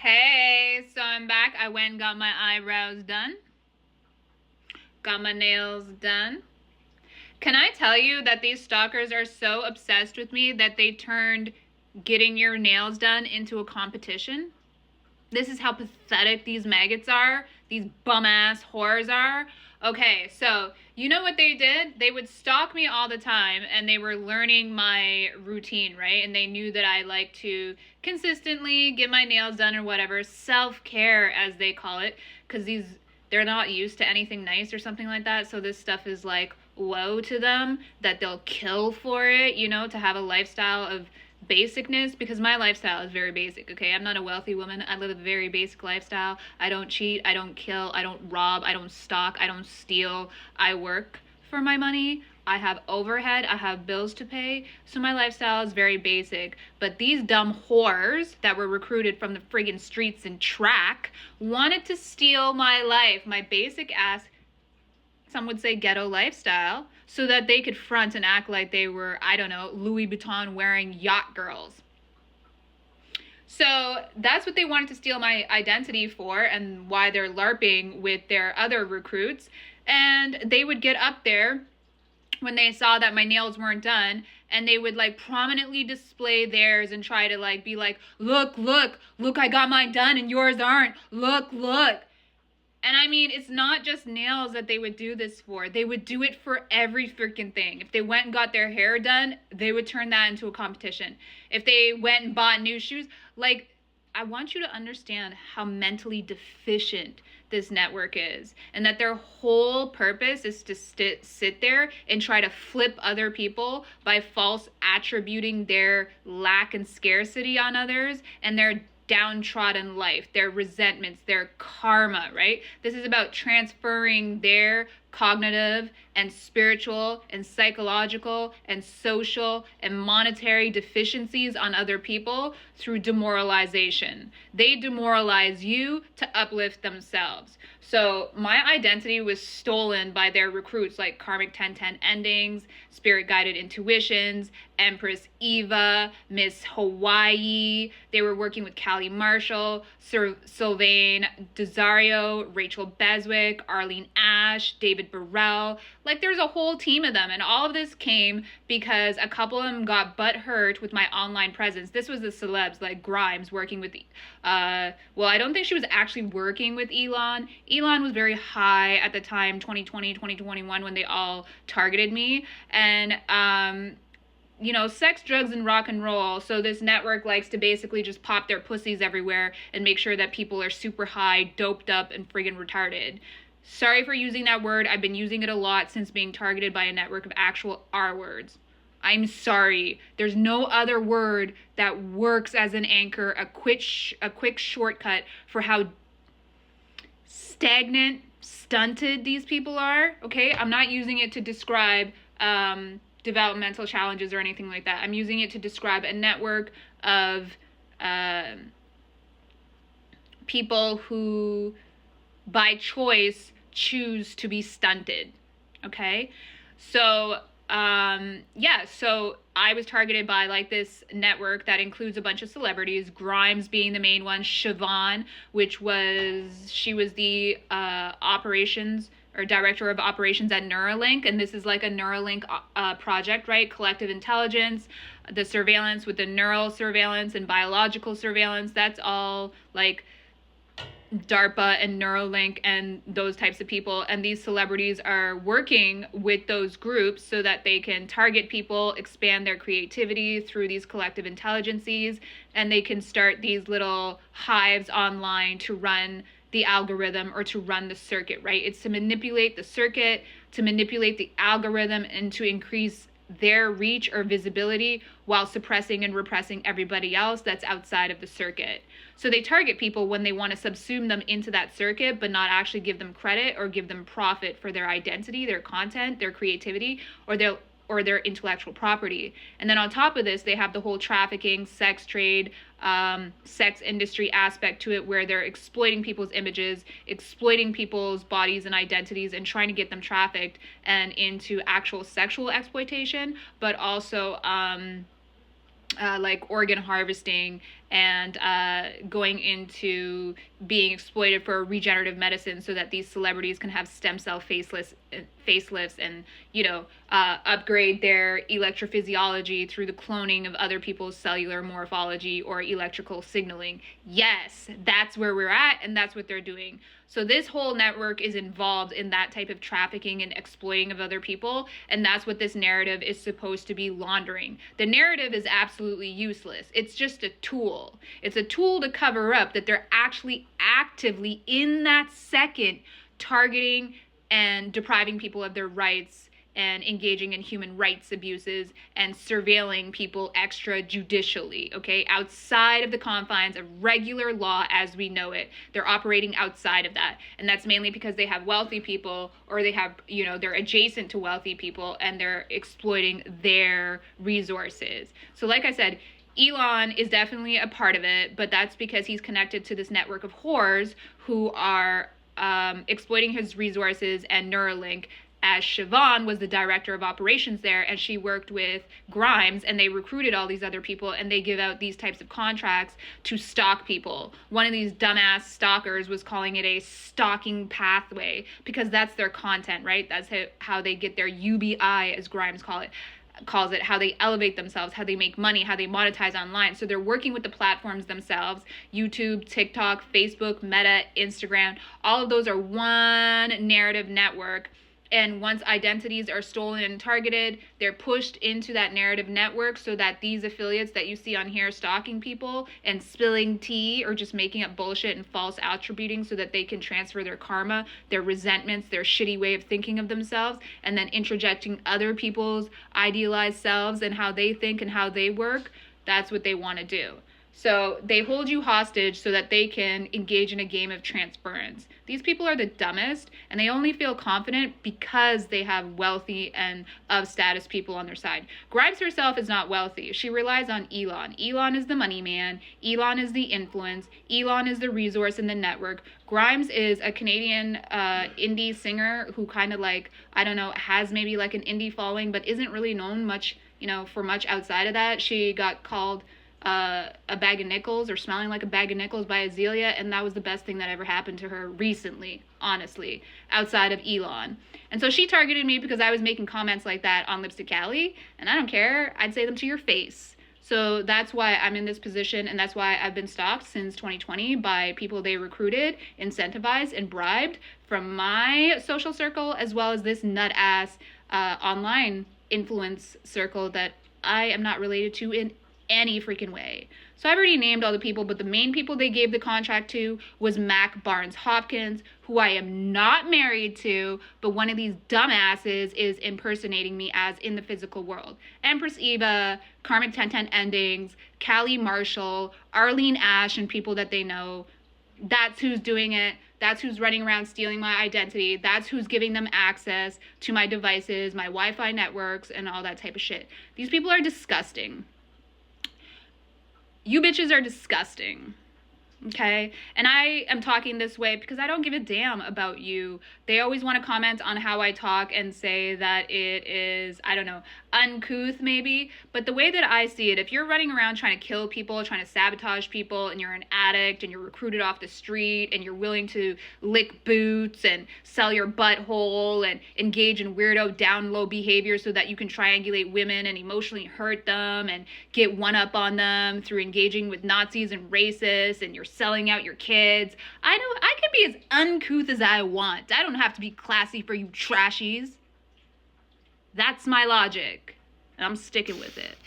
Hey, so I'm back. I went and got my eyebrows done. Got my nails done. Can I tell you that these stalkers are so obsessed with me that they turned getting your nails done into a competition? This is how pathetic these maggots are. These bum-ass whores are. Okay, so you know what they did? They would stalk me all the time, and they were learning my routine, right? And they knew that I like to consistently get my nails done or whatever. Self-care, as they call it, because they're not used to anything nice or something like that. So this stuff is like woe to them, that they'll kill for it, to have a lifestyle of basicness, because my lifestyle is very basic. Okay, I'm not a wealthy woman. I live a very basic lifestyle. I don't cheat, I don't kill, I don't rob, I don't stalk, I don't steal. I work for my money. I have overhead, I have bills to pay, so my lifestyle is very basic. But these dumb whores that were recruited from the friggin' streets and track wanted to steal my life, my basic ass, some would say ghetto lifestyle, so that they could front and act like they were, I don't know, Louis Vuitton wearing yacht girls. So that's what they wanted to steal my identity for, and why they're LARPing with their other recruits. And they would get up there when they saw that my nails weren't done, and they would like prominently display theirs and try to like be like, look, I got mine done and yours aren't. Look. And I mean, it's not just nails that they would do this for. They would do it for every freaking thing. If they went and got their hair done, they would turn that into a competition. If they went and bought new shoes, like, I want you to understand how mentally deficient this network is, and that their whole purpose is to sit there and try to flip other people by false attributing their lack and scarcity on others and their downtrodden life, their resentments, their karma, right? This is about transferring their cognitive and spiritual and psychological and social and monetary deficiencies on other people through demoralization. They demoralize you to uplift themselves. So my identity was stolen by their recruits like Karmic 1010 Endings, Spirit Guided Intuitions, Empress Eva, Miss Hawaii. They were working with Callie Marshall, Sylvain Desario, Rachel Beswick, Arlene Ash, David Burrell. Like, there's a whole team of them, and all of this came because a couple of them got butthurt with my online presence. This was the celebs like Grimes working with I don't think she was actually working with Elon. Elon was very high at the time, 2020, 2021, when they all targeted me. And sex, drugs, and rock and roll. So this network likes to basically just pop their pussies everywhere and make sure that people are super high, doped up, and friggin' retarded. Sorry for using that word. I've been using it a lot since being targeted by a network of actual R words. I'm sorry. There's no other word that works as an anchor, a quick shortcut for how stagnant, stunted these people are. Okay? I'm not using it to describe developmental challenges or anything like that. I'm using it to describe a network of people who, by choice, choose to be stunted. Okay? So, so I was targeted by like this network that includes a bunch of celebrities, Grimes being the main one, Siobhan, she was the operations or director of operations at Neuralink, and this is like a Neuralink project, right? Collective intelligence, the surveillance with the neural surveillance and biological surveillance, that's all like DARPA and Neuralink and those types of people. And these celebrities are working with those groups so that they can target people, expand their creativity through these collective intelligences, and they can start these little hives online to run the algorithm or to run the circuit, right? It's to manipulate the circuit, to manipulate the algorithm, and to increase their reach or visibility while suppressing and repressing everybody else that's outside of the circuit. So they target people when they want to subsume them into that circuit, but not actually give them credit or give them profit for their identity, their content, their creativity, or their intellectual property. And then on top of this, they have the whole trafficking, sex trade, sex industry aspect to it, where they're exploiting people's images, exploiting people's bodies and identities, and trying to get them trafficked and into actual sexual exploitation, but also like organ harvesting and going into being exploited for regenerative medicine so that these celebrities can have stem cell facelifts and, you know, upgrade their electrophysiology through the cloning of other people's cellular morphology or electrical signaling. Yes, that's where we're at, and that's what they're doing. So this whole network is involved in that type of trafficking and exploiting of other people, and that's what this narrative is supposed to be laundering. The narrative is absolutely useless. It's just a tool. It's a tool to cover up that they're actually actively, in that second, targeting and depriving people of their rights and engaging in human rights abuses and surveilling people extrajudicially, okay? Outside of the confines of regular law as we know it. They're operating outside of that. And that's mainly because they have wealthy people, or they have, you know, they're adjacent to wealthy people, and they're exploiting their resources. So like I said, Elon is definitely a part of it, but that's because he's connected to this network of whores who are exploiting his resources, and Neuralink, as Siobhan was the director of operations there, and she worked with Grimes, and they recruited all these other people, and they give out these types of contracts to stalk people. One of these dumbass stalkers was calling it a stalking pathway, because that's their content, right? That's how they get their UBI, as Grimes calls it, how they elevate themselves, how they make money, how they monetize online. So they're working with the platforms themselves, YouTube, TikTok, Facebook, Meta, Instagram. All of those are one narrative network. And once identities are stolen and targeted, they're pushed into that narrative network so that these affiliates that you see on here stalking people and spilling tea or just making up bullshit and false attributing so that they can transfer their karma, their resentments, their shitty way of thinking of themselves, and then interjecting other people's idealized selves and how they think and how they work. That's what they want to do. So they hold you hostage so that they can engage in a game of transference. These people are the dumbest, and they only feel confident because they have wealthy and of status people on their side. Grimes herself is not wealthy. She relies on Elon. Elon is the money man. Elon is the influence. Elon is the resource in the network. Grimes is a Canadian indie singer who kind of like, I don't know, has maybe like an indie following, but isn't really known much, you know, for much outside of that. She got called a bag of nickels, or smelling like a bag of nickels, by Azealia, and that was the best thing that ever happened to her recently, honestly, outside of Elon. And so she targeted me because I was making comments like that on Lipstick Alley, and I don't care. I'd say them to your face. So that's why I'm in this position, and that's why I've been stalked since 2020 by people they recruited, incentivized, and bribed from my social circle, as well as this nut-ass online influence circle that I am not related to in any freaking way. So I've already named all the people, but the main people they gave the contract to was Mac Barnes Hopkins, who I am not married to, but one of these dumbasses is impersonating me as in the physical world. Empress Eva, Karmic 1010 Endings, Callie Marshall, Arlene Ash, and people that they know. That's who's doing it. That's who's running around stealing my identity. That's who's giving them access to my devices, my Wi-Fi networks, and all that type of shit. These people are disgusting. You bitches are disgusting, okay? And I am talking this way because I don't give a damn about you. They always want to comment on how I talk and say that it is, I don't know, uncouth maybe. But the way that I see it, if you're running around trying to kill people, trying to sabotage people, and you're an addict, and you're recruited off the street, and you're willing to lick boots and sell your butthole and engage in weirdo down low behavior so that you can triangulate women and emotionally hurt them and get one up on them through engaging with Nazis and racists, and you're selling out your kids, I know I can be as uncouth as I want. I don't have to be classy for you trashies. That's my logic, and I'm sticking with it.